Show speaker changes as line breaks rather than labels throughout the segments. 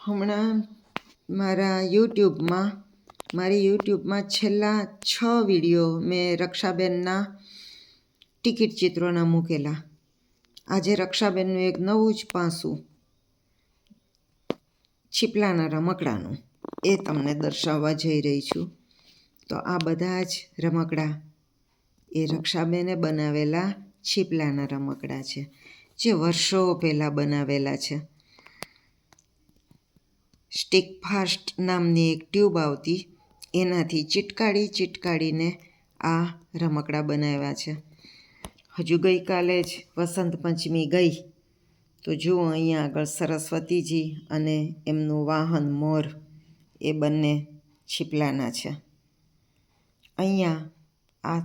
હમણાં મારી યુટ્યુબમાં છેલ્લા 6 વિડીયો મેં રક્ષાબેનના ટિકિટ ચિત્રોના મૂકેલા. આજે રક્ષાબેનનું એક નવું જ પાસું છીપલાના રમકડાનું એ તમને દર્શાવવા જઈ રહી છું. તો આ બધા જ રમકડા એ રક્ષાબેને બનાવેલા છીપલાના રમકડા છે, જે વર્ષો પહેલાં બનાવેલા છે. સ્ટીક ફાસ્ટ નામની એક ટ્યુબ આવતી, એનાથી ચીટકાડીને આ રમકડા બનાવ્યા છે. હજુ ગઈકાલે જ વસંત પંચમી ગઈ, તો જુઓ અહીંયા આગળ સરસ્વતીજી અને એમનું વાહન મોર એ બંને છીપલાના છે. અહીંયા આ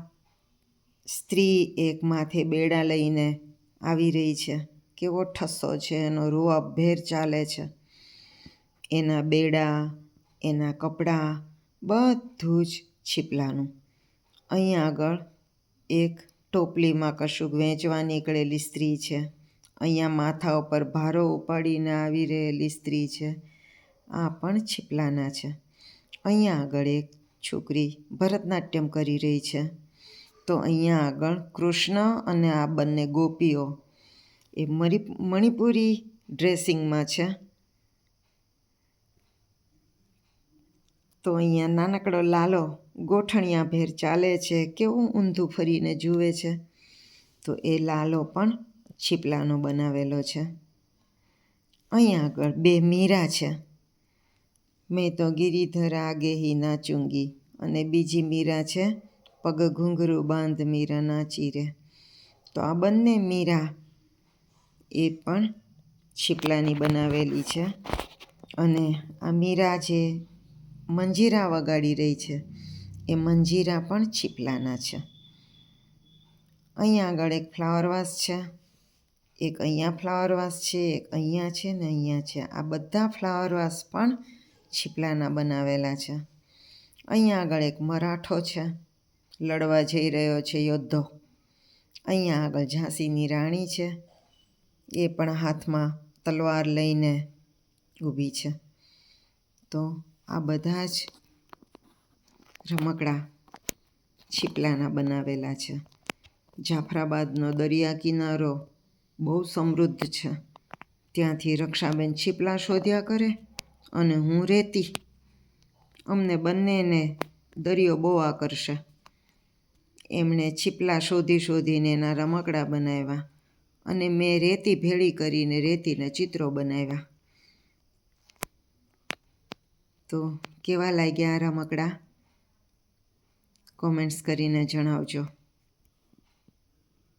સ્ત્રી એક માથે બેડા લઈને આવી રહી છે. કેવો ઠસ્સો છે એનો, રૂઆબભેર ચાલે છે. એના બેડા, એના કપડાં બધું જ છીપલાનું. અહીંયા આગળ એક ટોપલીમાં કશુંક વેચવા નીકળેલી સ્ત્રી છે. અહીંયા માથા ઉપર ભારો ઉપાડીને આવી રહેલી સ્ત્રી છે. આ પણ છીપલાના છે. અહીંયા આગળ એક છોકરી ભરતનાટ્યમ કરી રહી છે. તો અહીંયા આગળ કૃષ્ણ અને આ બંને ગોપીઓ એ મણિપુરી ડ્રેસિંગમાં છે. તો અહીંયા નાનકડો લાલો ગોઠણિયા ભેર ચાલે છે, કેવું ઊંધું ફરીને જુએ છે. તો એ લાલો પણ છીપલાનો બનાવેલો છે. અહીંયા આગળ 2 મીરા છે. મેં તો ગિરિધર આગે હી નાચુંગી, અને બીજી મીરા છે પગ ઘૂંઘરું બાંધ મીરા નાચી રે. તો આ બંને મીરા એ પણ છીપલાની બનાવેલી છે. અને આ મીરા જે મંજીરા વગાડી રહી છે, એ મંજીરા પણ છીપલાના છે. અહીંયા આગળ એક ફ્લાવર વાસ છે, એક અહીંયા ફ્લાવર વાસ છે, એક અહીંયા છે ને અહીંયા છે. આ બધા ફ્લાવર વાસ પણ છીપલાના બનાવેલા છે. અહીંયા આગળ એક મરાઠો છે, લડવા જઈ રહ્યો છે યોદ્ધો. અહીંયા આગળ ઝાંસીની રાણી છે, એ પણ હાથમાં તલવાર લઈને ઊભી છે. તો આ બધા જ રમકડા છીપલાના બનાવેલા છે. જાફરાબાદનો દરિયા કિનારો બહુ સમૃદ્ધ છે. ત્યાંથી રક્ષાબેન છીપલા શોધ્યા કરે અને હું રેતી. અમને બંનેને દરિયો બહુ આકર્ષે. એમણે છીપલા શોધીને એના રમકડા બનાવ્યા, અને મેં રેતી ભેળી કરીને રેતીના ચિત્રો બનાવ્યા. તો કેવા લાગ્યા આ રમકડા? કોમેન્ટ્સ કરીને જણાવજો.